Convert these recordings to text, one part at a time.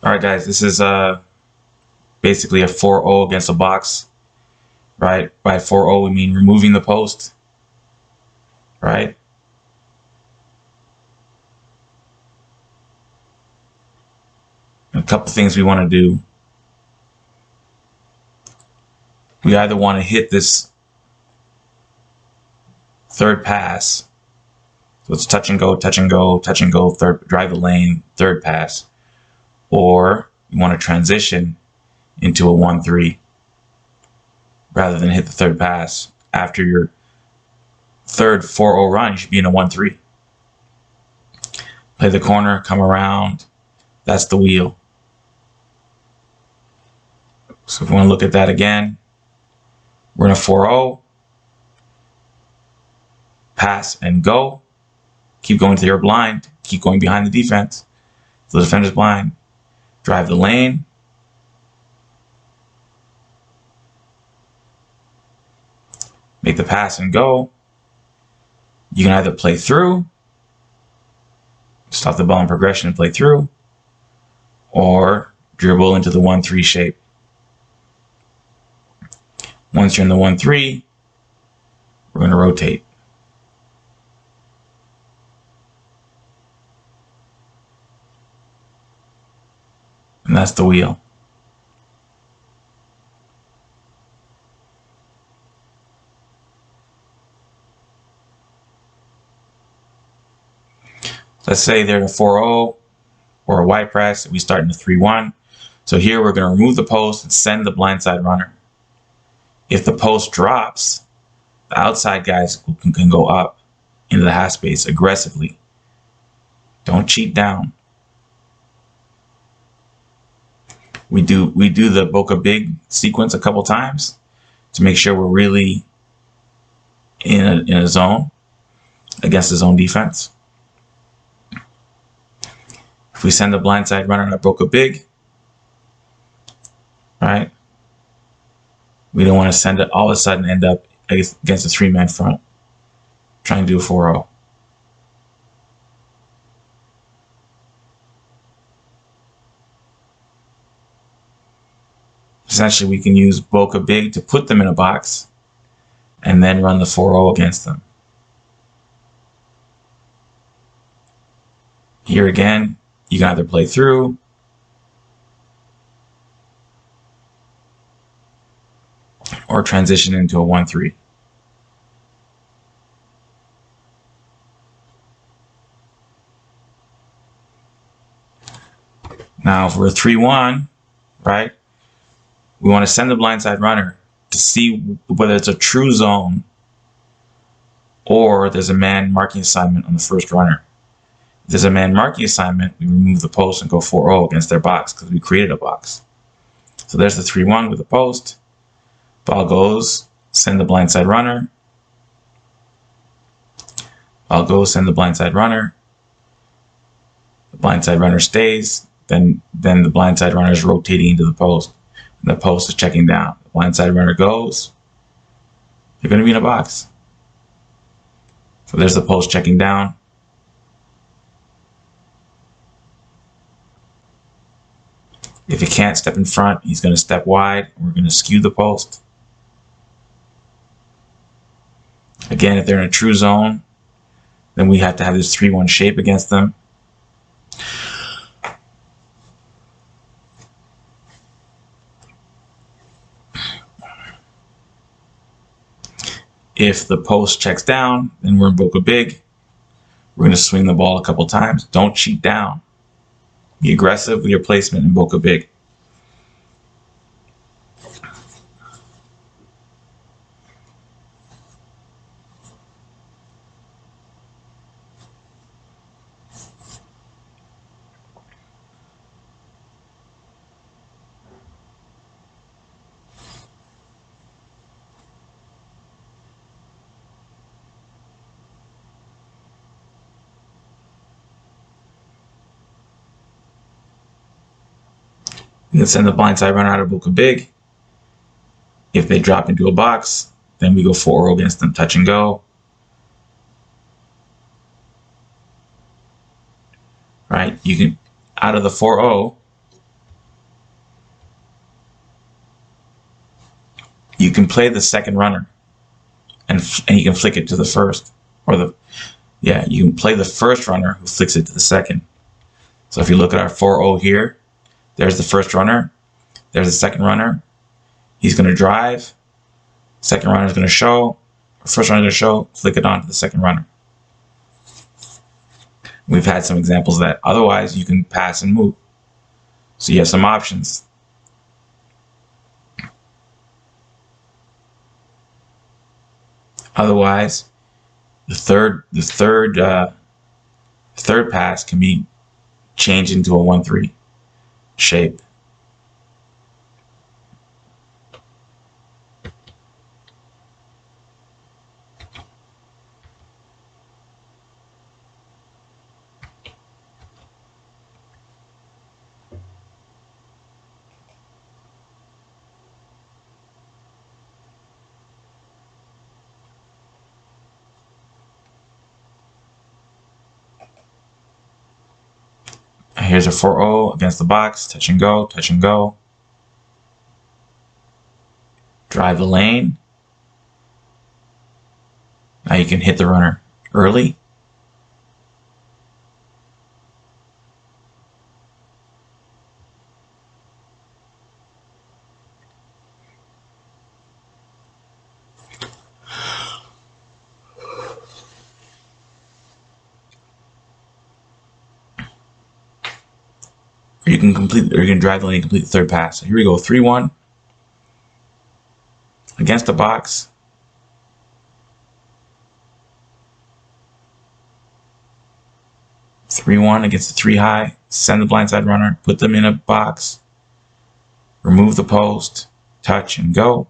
All right, guys, this is basically a 4-0 against a box, right? By 4-0, we mean removing the post, right? A couple things we want to do. We either want to hit this third pass. So it's touch and go, touch and go, touch and go, third, drive the lane, third pass. Or you want to transition into a 1-3 rather than hit the third pass. After your third 4-0 run, you should be in a 1-3. Play the corner, come around. That's the wheel. So if we want to look at that again, we're in a 4-0. Pass and go. Keep going to your blind. Keep going behind the defense. So the defender's blind. Drive the lane. Make the pass and go. You can either play through, stop the ball in progression and play through, or dribble into the 1-3 shape. Once you're in the 1-3, we're going to rotate. And that's the wheel. Let's say they're in a 4-0 or a Y press. We start in a 3-1. So here we're going to remove the post and send the blindside runner. If the post drops, the outside guys can go up into the half space aggressively. Don't cheat down. We do the Boca Big sequence a couple times to make sure we're really in a zone against the zone defense. If we send the blindside runner at Boca Big, right? We don't want to send it all of a sudden end up against a 3-man front. Try and do a 4-0. Essentially, we can use Boca Big to put them in a box and then run the 4-0 against them. Here again, you can either play through or transition into a 1-3. Now, if we're a 3-1, right, we want to send the blindside runner to see whether it's a true zone or there's a man marking assignment on the first runner. If there's a man marking assignment, we remove the post and go 4-0 against their box because we created a box. So there's the 3-1 with the post. Ball goes, send the blindside runner. Ball goes, send the blindside runner. The blindside runner stays. Then the blindside runner is rotating into the post. And the post is checking down. The blindside runner goes. They're going to be in a box. So there's the post checking down. If he can't step in front, he's going to step wide. We're going to skew the post. Again, if they're in a true zone, then we have to have this 3-1 shape against them. If the post checks down, then we're in Boca Big. We're going to swing the ball a couple times. Don't cheat down. Be aggressive with your placement in Boca Big. You can send the blindside runner out of Boca Big. If they drop into a box, then we go 4-0 against them, touch and go. Right? You can, out of the 4-0, you can play the second runner, and you can flick it to the first, or you can play the first runner who flicks it to the second. So if you look at our 4-0 here, there's the first runner, there's the second runner. He's going to drive, second runner is going to show, first runner is going to show, flick it on to the second runner. We've had some examples of that. Otherwise, you can pass and move. So you have some options. Otherwise, the third pass can be changed into a 1-3 shape. Here's a 4-0 against the box, touch and go, touch and go. Drive the lane. Now you can hit the runner early. Or you can drive the lane and complete the third pass. So here we go, 3-1 against the box. (3-1) against the 3 high. Send the blindside runner, put them in a box, remove the post, touch and go.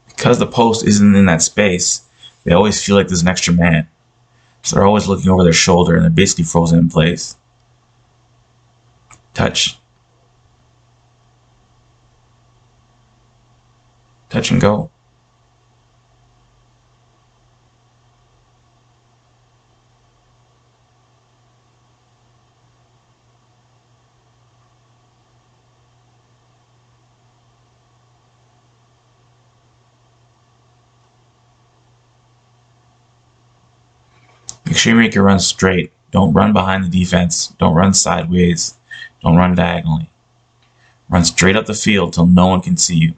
Because the post isn't in that space, they always feel like there's an extra man. So they're always looking over their shoulder and they're basically frozen in place. Touch. Touch and go. Make sure you make your run straight. Don't run behind the defense. Don't run sideways. Don't run diagonally. Run straight up the field till no one can see you.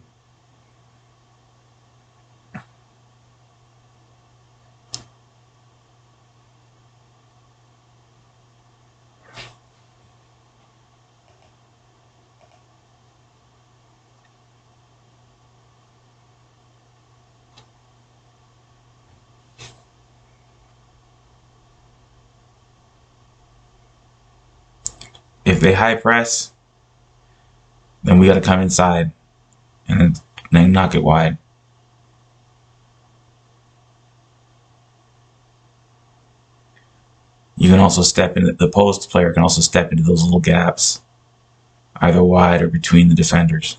If they high press, then we got to come inside and then knock it wide. You can also step in, the post player can also step into those little gaps, either wide or between the defenders.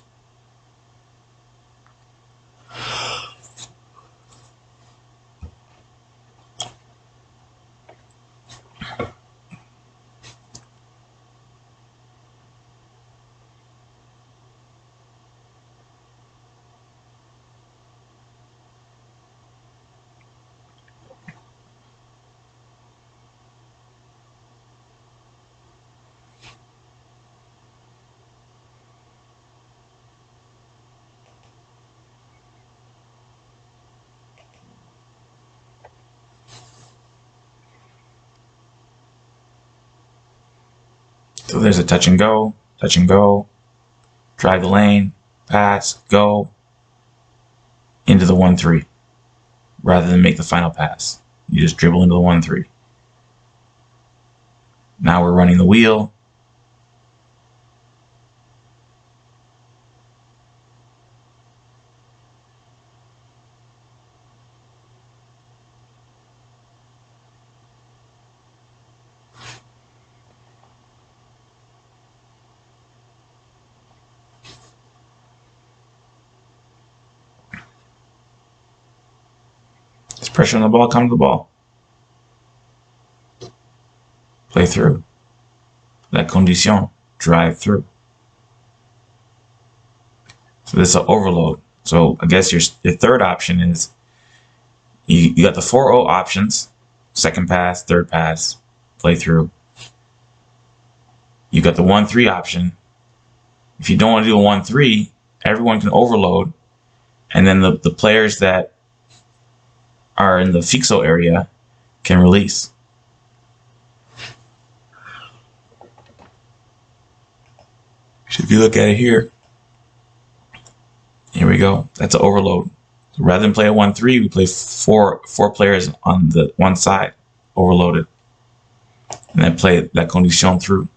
So there's a touch and go, drive the lane, pass, go, into the 1-3. Rather than make the final pass, you just dribble into the 1-3. Now we're running the wheel. There's pressure on the ball, come to the ball. Play through. La condition. drive through. So this is an overload. So I guess your third option is you got the 4-0 options, second pass, third pass, play through. You got the 1-3 option. If you don't want to do a 1-3, everyone can overload, and then the players that are in the FCS area can release. So if you look at it here we go. That's an overload. So rather than play a 1-3, we play four players on the one side, overloaded, and then play that condition through.